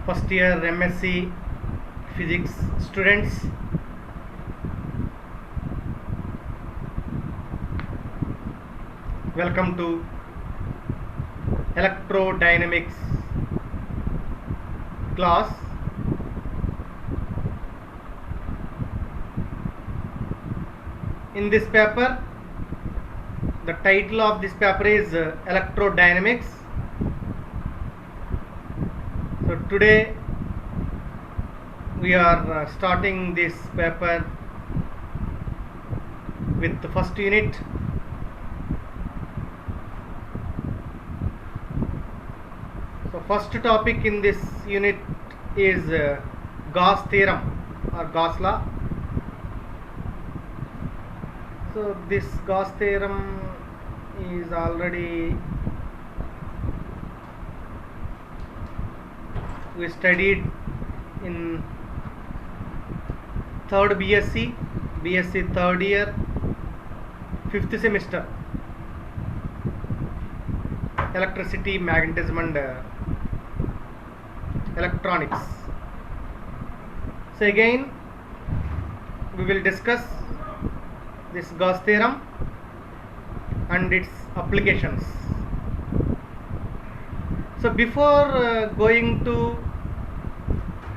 first year MSc physics students. Welcome to electrodynamics class. In this paper, the title of this paper is electrodynamics. So today we are starting this paper with the first unit. So first topic in this unit is Gauss theorem or Gauss law. So this Gauss theorem is already we studied in third BSc third year, fifth semester, electricity, magnetism and electronics. So again we will discuss this Gauss theorem and its applications. So before going to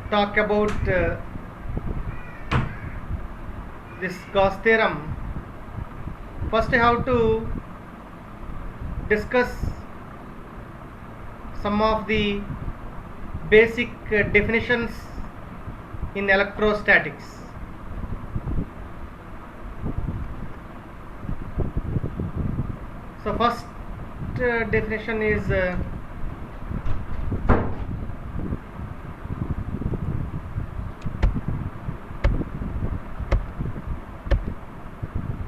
talk about this Gauss theorem, first I have to discuss some of the basic definitions in electrostatics. So first definition is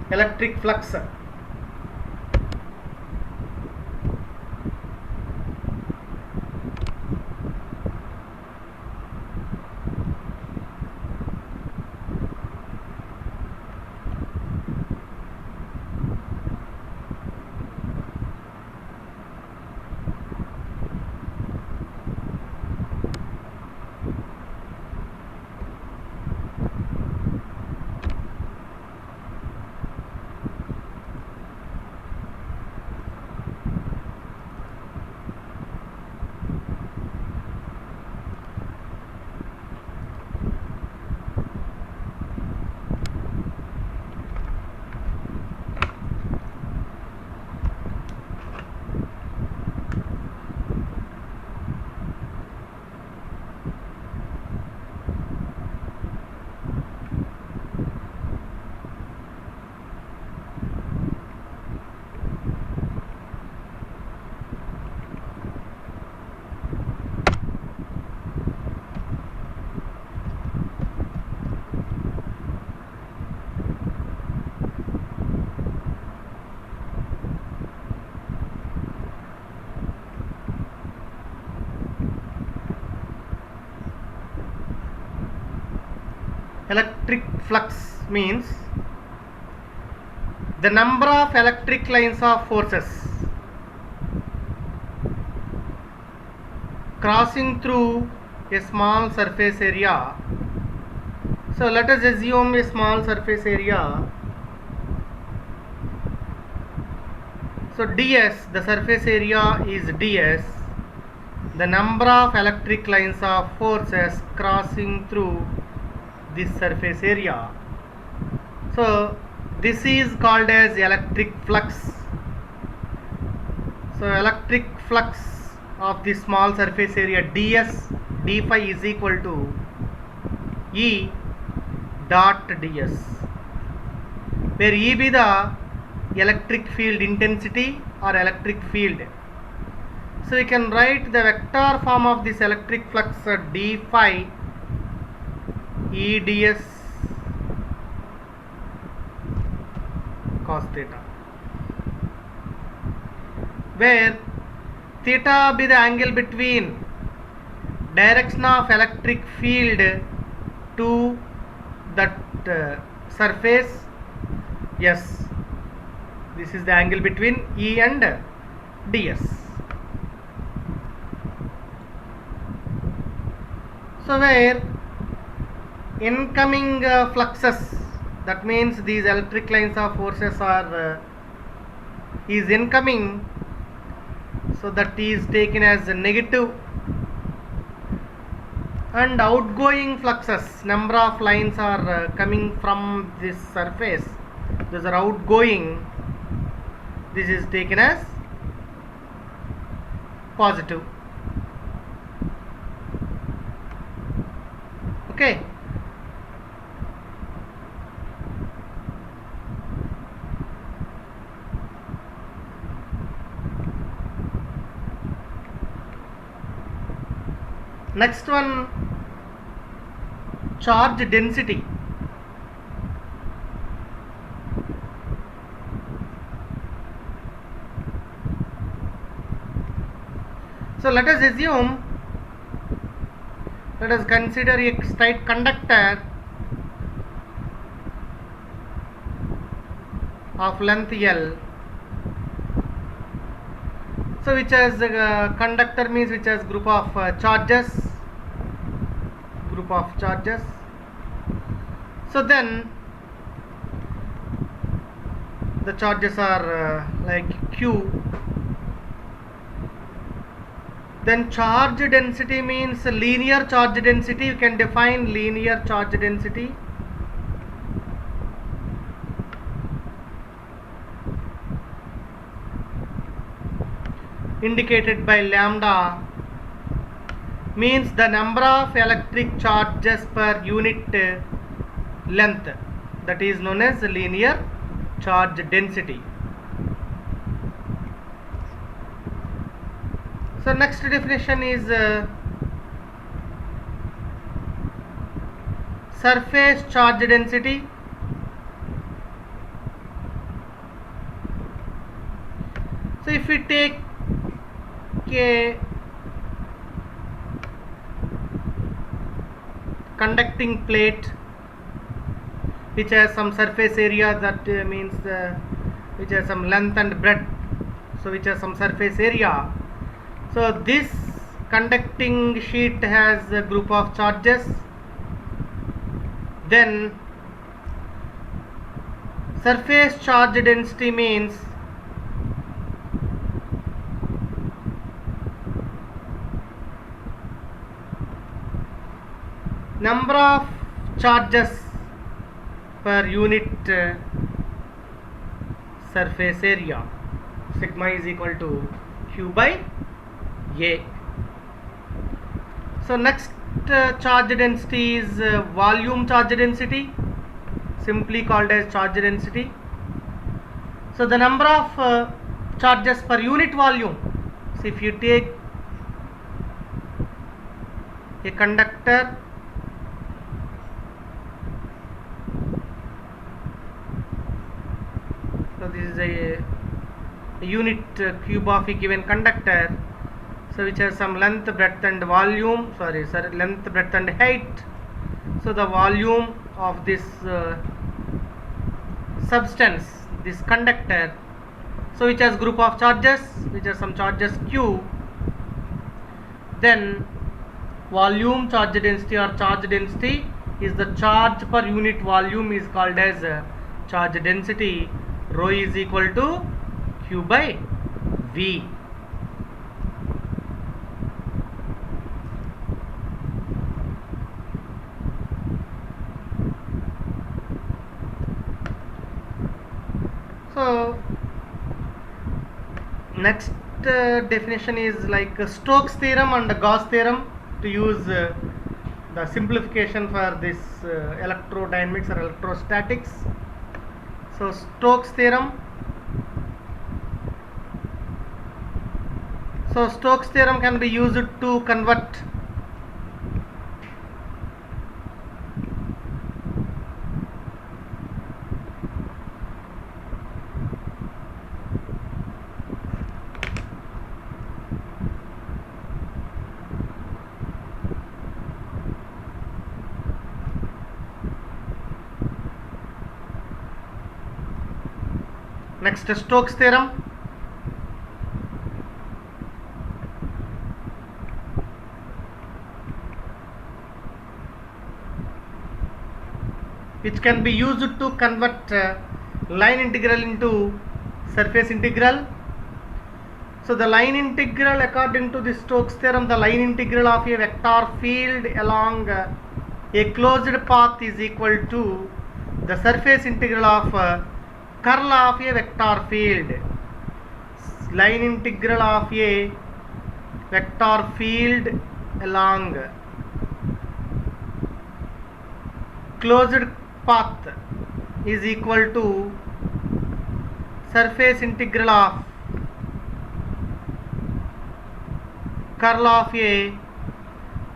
electric flux. Electric flux means the number of electric lines of forces crossing through a small surface area. So let us assume a small surface area. So ds, the surface area is ds, the number of electric lines of forces crossing through this surface area. So this is called as electric flux. So electric flux of the small surface area ds d phi is equal to E dot ds, where E be the electric field intensity or electric field. So we can write the vector form of this electric flux d phi E ds cos theta, where theta be the angle between direction of electric field to that surface S. This is the angle between E and ds. So where incoming fluxes, that means these electric lines of forces are is incoming, so that is taken as a negative, and outgoing fluxes, number of lines are coming from this surface, those are outgoing, this is taken as positive. Okay. Next one, charge density. So let us assume, let us consider a straight conductor of length L. So which has conductor means which has group of charges. So then the charges are like Q. Then charge density means linear charge density. You can define linear charge density. Indicated by lambda, means the number of electric charges per unit length, that is known as linear charge density. So next definition is surface charge density. So if we take a conducting plate which has some surface area, that means which has some length and breadth, so which has some surface area. So this conducting sheet has a group of charges. Then surface charge density means number of charges per unit surface area. Sigma is equal to Q by A. So next charge density is volume charge density, simply called as charge density. So the number of charges per unit volume. So if you take a conductor, so this is a unit cube of a given conductor, so which has some length, breadth and volume, length, breadth and height. So the volume of this substance, this conductor, so which has group of charges, which has some charges Q. Then volume charge density or charge density is the charge per unit volume is called as charge density. Rho is equal to Q by V. So next definition is like Stokes theorem and Gauss theorem, to use the simplification for this electrodynamics or electrostatics. So Stokes theorem. So Stokes theorem can be used to convert next Stokes theorem. which can be used to convert line integral into surface integral. So the line integral, according to the Stokes theorem, the line integral of a vector field along a closed path is equal to the surface integral of curl of a vector field. Line integral of a vector field along closed path is equal to surface integral of curl of a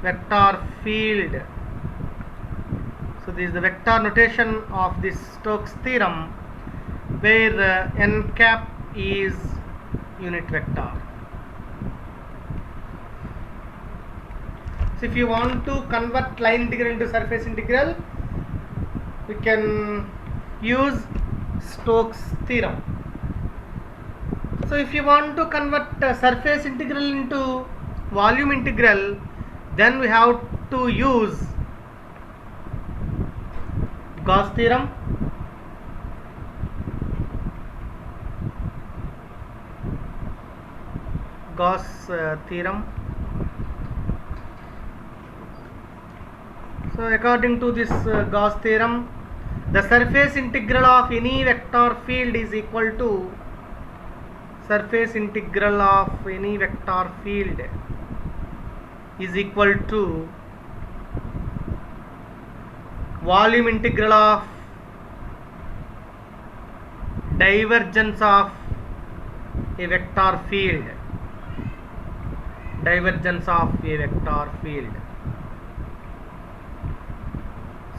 vector field. So this is the vector notation of this Stokes theorem, where n cap is unit vector. So if you want to convert line integral into surface integral, we can use Stokes theorem. So if you want to convert surface integral into volume integral, then we have to use Gauss theorem. So according to this Gauss theorem, the surface integral of any vector field is equal to surface integral of any vector field is equal to volume integral of divergence of a vector field. Divergence of a vector field.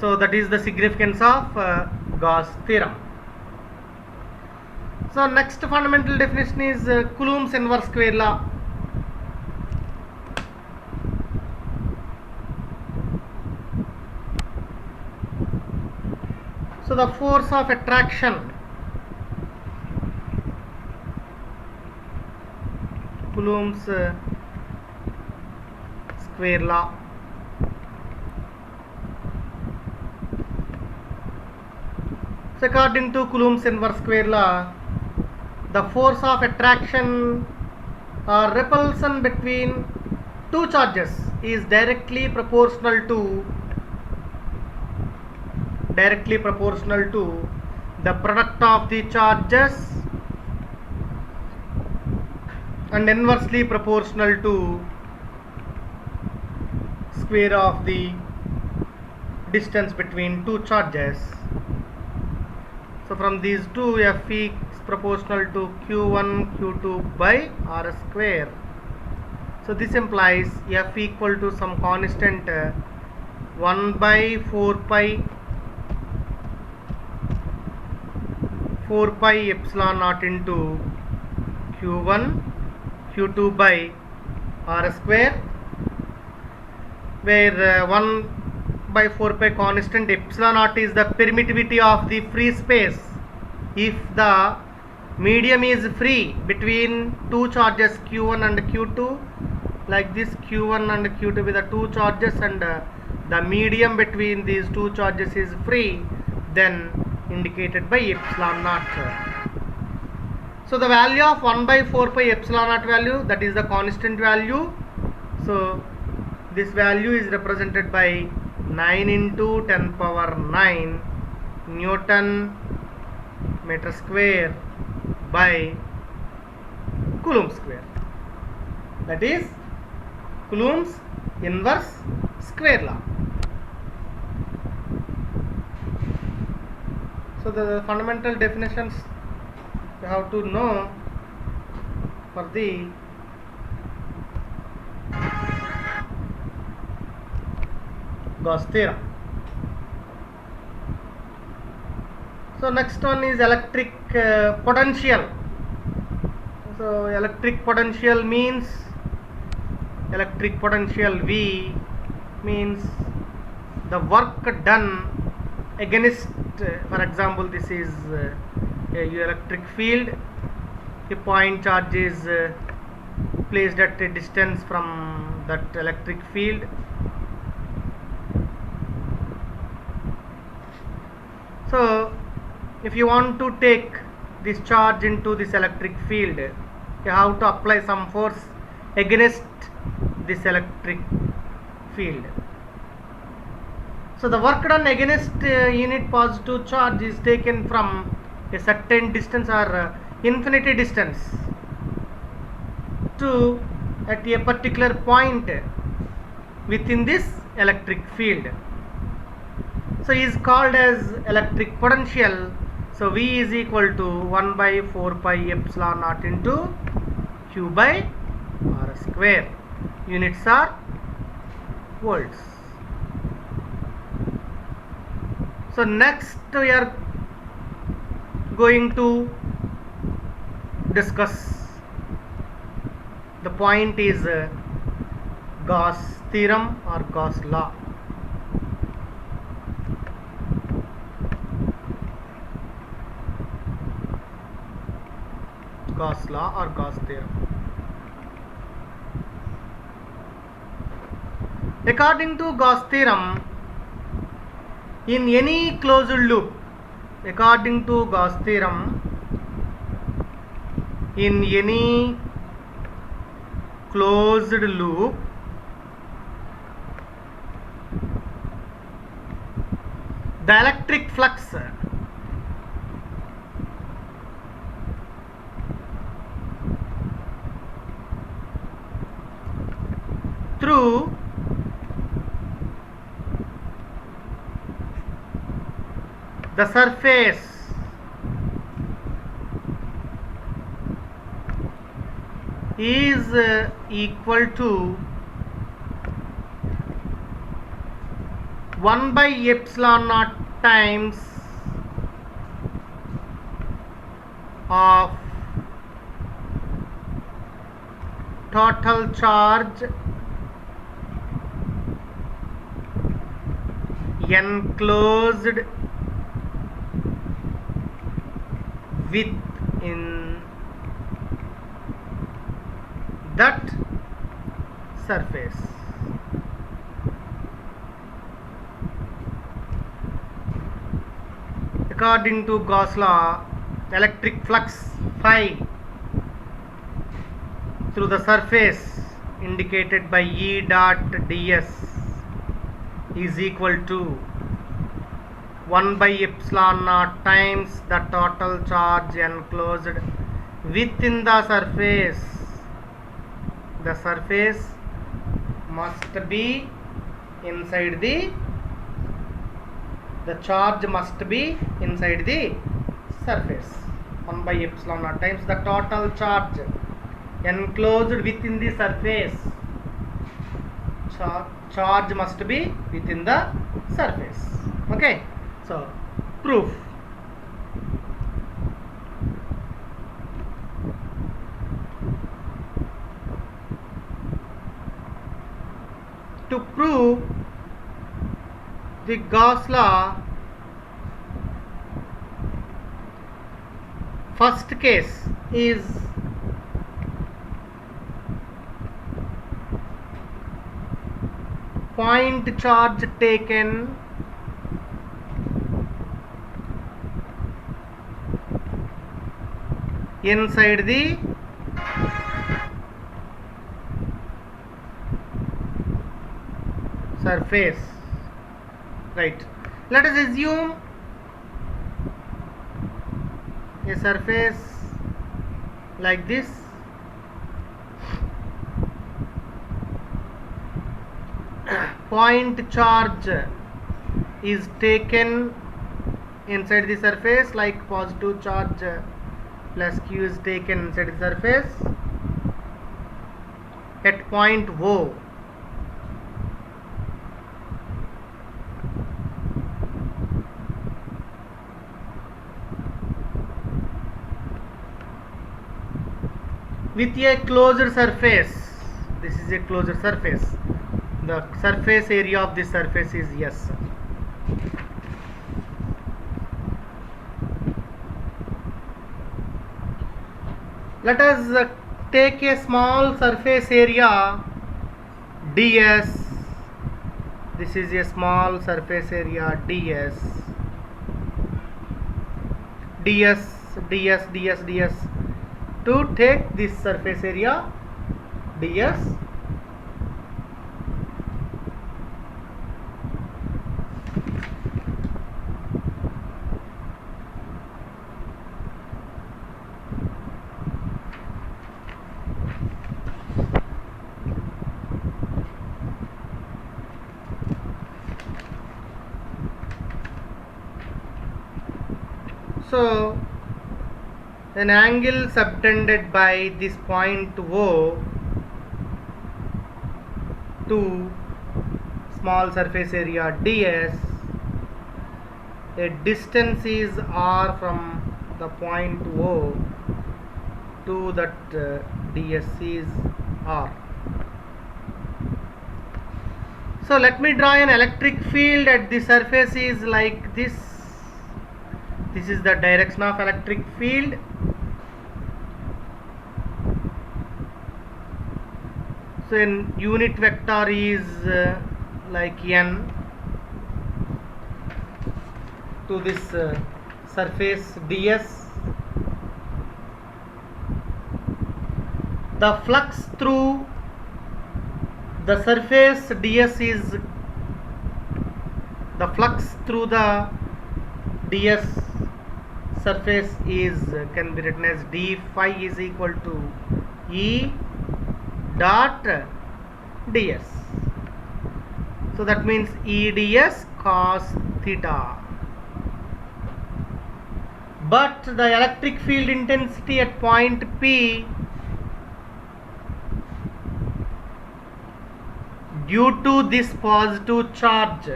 So that is the significance of Gauss theorem. So next fundamental definition is Coulomb's inverse square law. So the force of attraction, Coulomb's square law. So according to Coulomb's inverse square law, the force of attraction or repulsion between two charges is directly proportional to the product of the charges and inversely proportional to square of the distance between two charges. So from these two, F is proportional to Q1 Q2 by R square. So this implies F equal to some constant 1 by 4 pi epsilon naught into Q1 Q2 by R square, where 1 by 4 pi constant epsilon naught is the permittivity of the free space. If the medium is free between two charges Q1 and Q2, like this Q1 and Q2 with the two charges, and the medium between these two charges is free, then indicated by epsilon naught. So the value of 1 by 4 pi epsilon naught value, that is the constant value. So this value is represented by 9 into 10 power 9 Newton meter square by Coulomb square. That is Coulomb's inverse square law. So the fundamental definitions you have to know for the Gauss theorem. So next one is electric potential. So electric potential means V means the work done against, for example, this is a electric field. A point charge is placed at a distance from that electric field. So if you want to take this charge into this electric field, you have to apply some force against this electric field. So the work done against unit positive charge is taken from a certain distance or infinity distance to at a particular point within this electric field. So is called as electric potential. So V is equal to 1 by 4 pi epsilon naught into Q by R square. Units are volts. So next we are going to discuss, the point is Gauss theorem or Gauss law. Gauss law or Gauss theorem. According to Gauss theorem, in any closed loop, according to Gauss theorem, in any closed loop, the electric flux through the surface is equal to 1 by epsilon naught times of total charge enclosed within that surface. According to Gauss law, electric flux phi through the surface indicated by E dot ds is equal to 1 by epsilon naught times the total charge enclosed within the surface. The surface must be inside the charge must be inside the surface. 1 by epsilon naught times the total charge enclosed within the surface. Charge must be within the surface. Okay, so proof. To prove the Gauss law, first case is point charge taken inside the surface. Right, let us assume a surface like this. Point charge is taken inside the surface, like positive charge plus Q is taken inside the surface at point O. With a closed surface. This is a closed surface. The surface area of this surface is S. Let us take a small surface area ds. This is a small surface area ds. ds ds ds ds to take this surface area ds. So an angle subtended by this point O to small surface area ds, a distance is r from the point O to that ds is r. So let me draw an electric field at the surface is like this. This is the direction of electric field. So an unit vector is like n to this surface ds. The flux through the surface ds is the flux through the ds surface is can be written as d phi is equal to E dot ds. So that means E ds cos theta. But the electric field intensity at point P due to this positive charge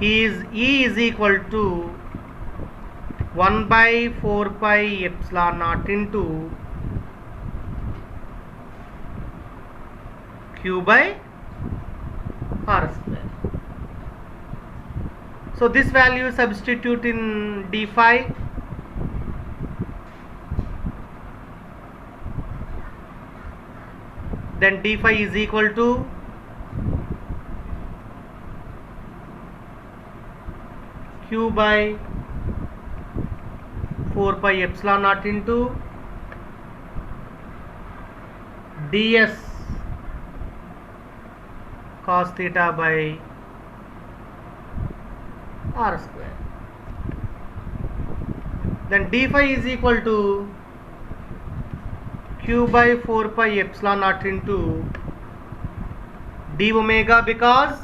is E is equal to 1 by 4 pi epsilon naught into Q by R square. So this value substitute in d phi. Then d phi is equal to Q by 4 pi epsilon naught into ds cos theta by r square. Then d phi is equal to Q by 4 pi epsilon naught into d omega, because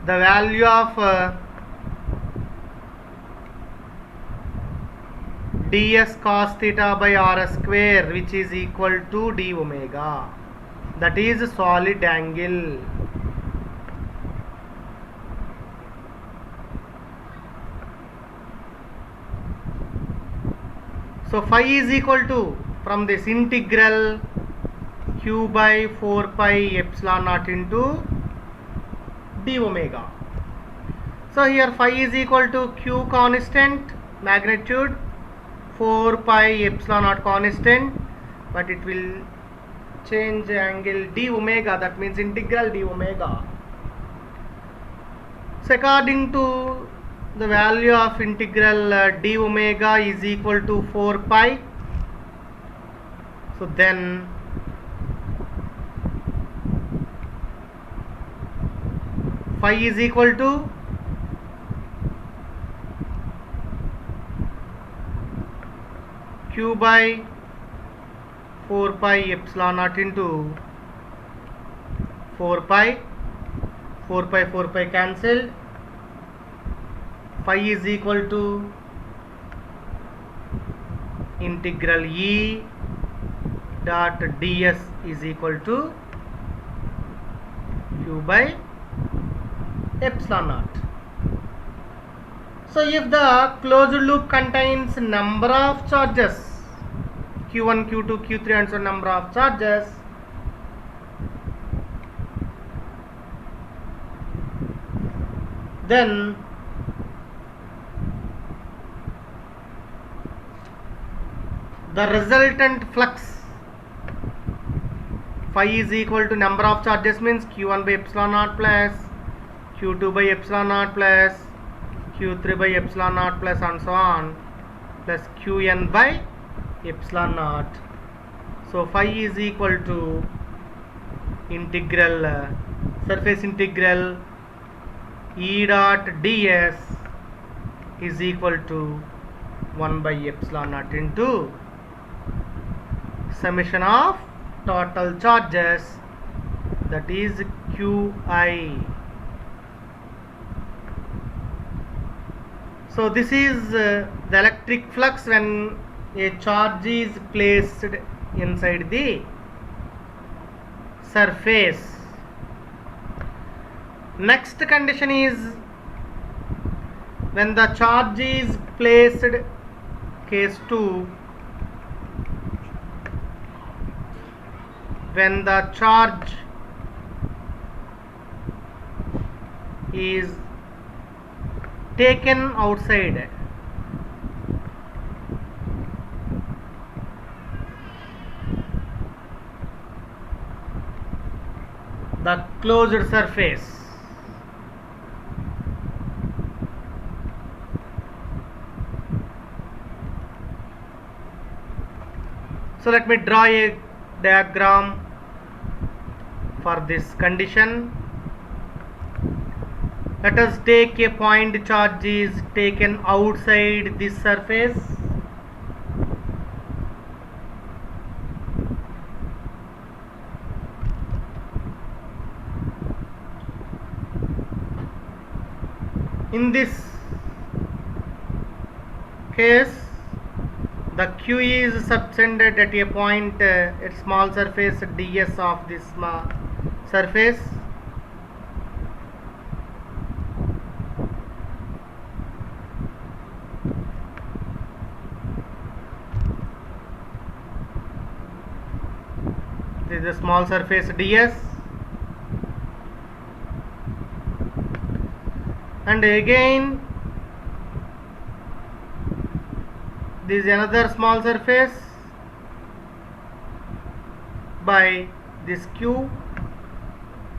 the value of ds cos theta by r square, which is equal to d omega, that is solid angle. So phi is equal to, from this integral Q by 4 pi epsilon naught into d omega. So here phi is equal to Q constant, magnitude, 4 pi epsilon naught constant, but it will change angle d omega, that means integral d omega. So according to the value of integral d omega is equal to 4 pi. So then phi is equal to Q by 4 pi epsilon naught into 4 pi cancelled. Phi is equal to integral E dot ds is equal to Q by epsilon naught. So if the closed loop contains number of charges, Q1, Q2, Q3 and so number of charges, then the resultant flux phi is equal to number of charges, means Q1 by epsilon naught plus Q2 by epsilon naught plus q3 by epsilon naught plus and so on plus qn by epsilon naught. So phi is equal to integral surface integral E dot ds is equal to 1 by epsilon naught into summation of total charges, that is qi. So this is the electric flux when a charge is placed inside the surface. Next condition is when the charge is placed, case 2, when the charge is taken outside the closed surface. So let me draw a diagram for this condition. Let us take a point charge is taken outside this surface. In this case, the q is subtended at a point at small surface ds of this small surface. This is a small surface ds, and again this is another small surface by this q.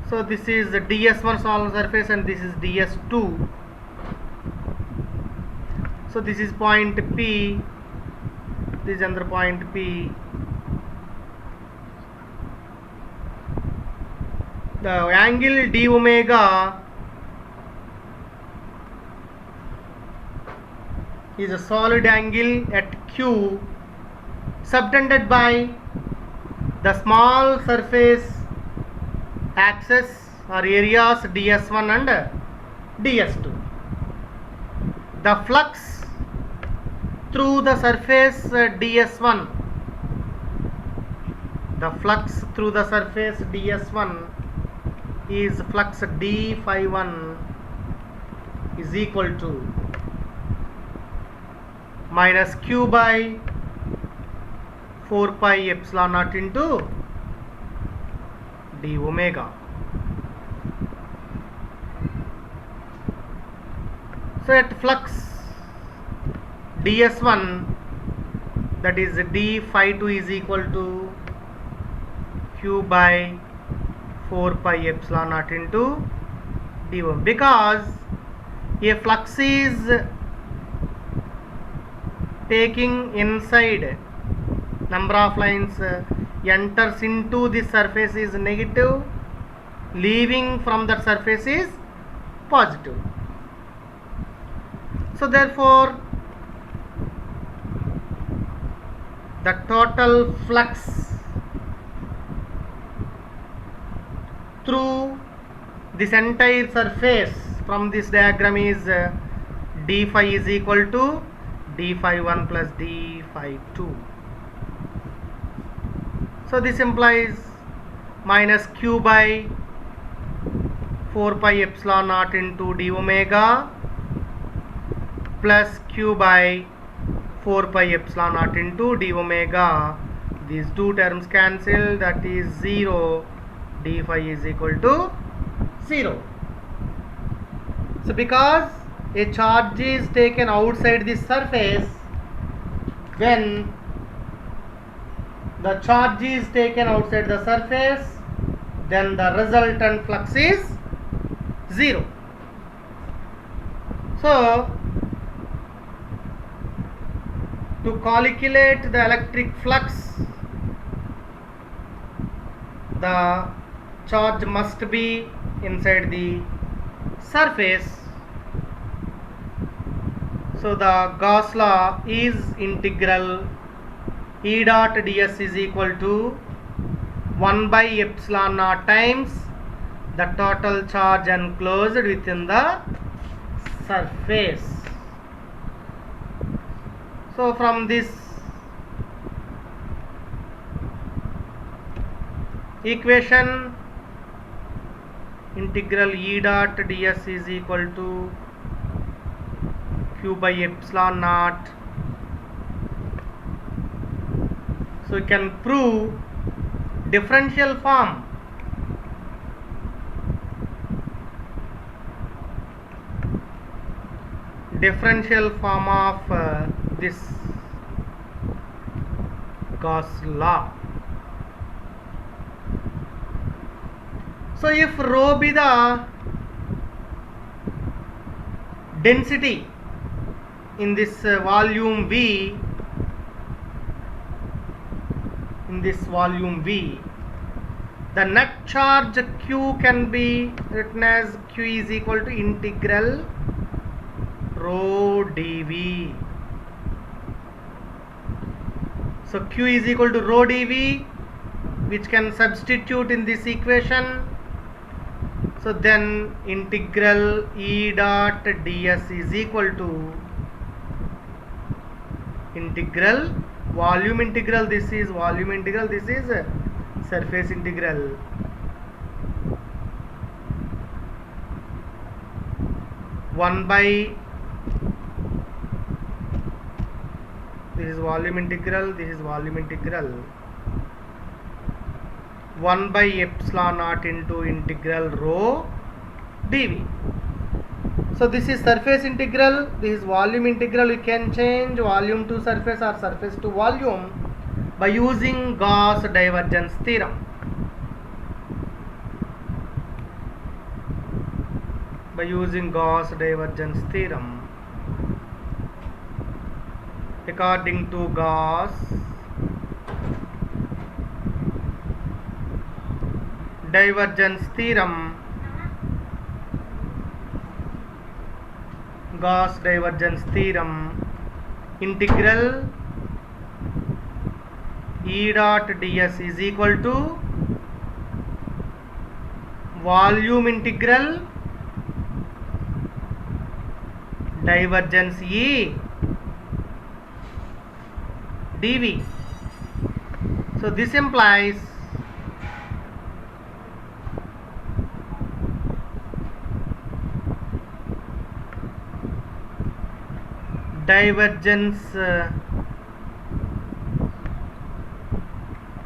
So this is the ds1 small surface and this is ds2. So this is point P, this is another point P. The angle d omega is a solid angle at Q subtended by the small surface axis or areas ds1 and ds2. The flux through the surface ds1, the flux through the surface ds1 is flux d phi 1 is equal to minus q by 4 pi epsilon naught into d omega. So at flux ds1, that is d phi 2 is equal to q by 4 pi epsilon naught into d omega, because a flux is taking inside, number of lines enters into the surface is negative, leaving from that surface is positive. So therefore the total flux through this entire surface from this diagram is d phi is equal to d phi 1 plus d phi 2. So this implies minus q by 4 pi epsilon naught into d omega plus q by 4 pi epsilon naught into d omega. These two terms cancel, that is 0. D phi is equal to 0. So because a charge is taken outside the surface, when the charge is taken outside the surface, then the resultant flux is 0. So to calculate the electric flux, the charge must be inside the surface. So the Gauss law is integral E dot ds is equal to 1 by epsilon naught times the total charge enclosed within the surface. So from this equation, integral E dot ds is equal to q by epsilon naught. So you can prove differential form. Differential form of this Gauss law. So if rho be the density in this volume V, the net charge Q can be written as Q is equal to integral rho dV. So Q is equal to rho dV, which can substitute in this equation. So then integral E dot ds is equal to integral volume integral, this is volume integral, this is surface integral. One by, this is volume integral, this is volume integral, 1 by epsilon naught into integral rho dV. So this is surface integral, this is volume integral. We can change volume to surface or surface to volume by using Gauss divergence theorem. By using Gauss divergence theorem, according to Gauss divergence theorem, Gauss divergence theorem, integral E dot ds is equal to volume integral divergence E dV. So this implies divergence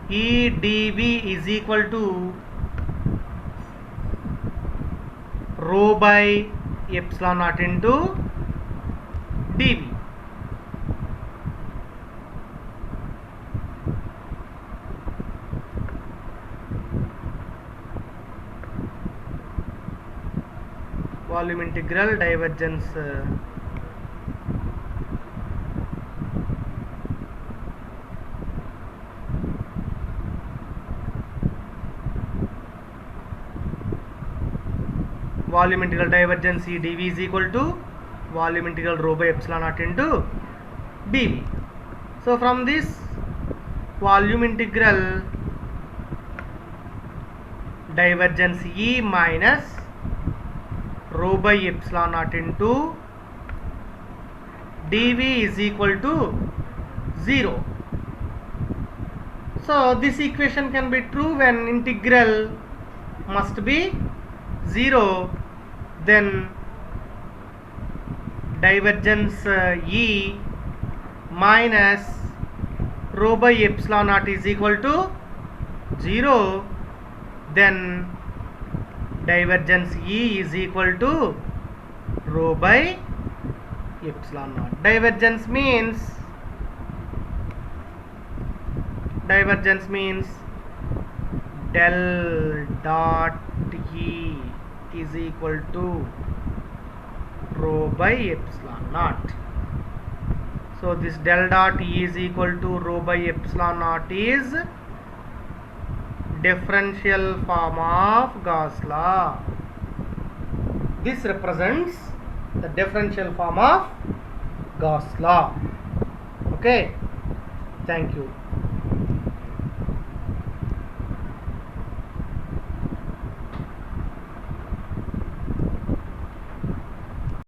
E dV is equal to rho by epsilon naught into dV. Volume integral divergence volume integral divergence E dV is equal to volume integral rho by epsilon naught into dV. So from this volume integral divergence E minus rho by epsilon naught into dV is equal to 0. So this equation can be true when integral must be 0. Then divergence E minus rho by epsilon naught is equal to 0. Then divergence E is equal to rho by epsilon naught. Divergence means del dot E is equal to rho by epsilon naught. So this del dot E is equal to rho by epsilon naught is differential form of Gauss law. This represents the differential form of Gauss law. Okay, thank you.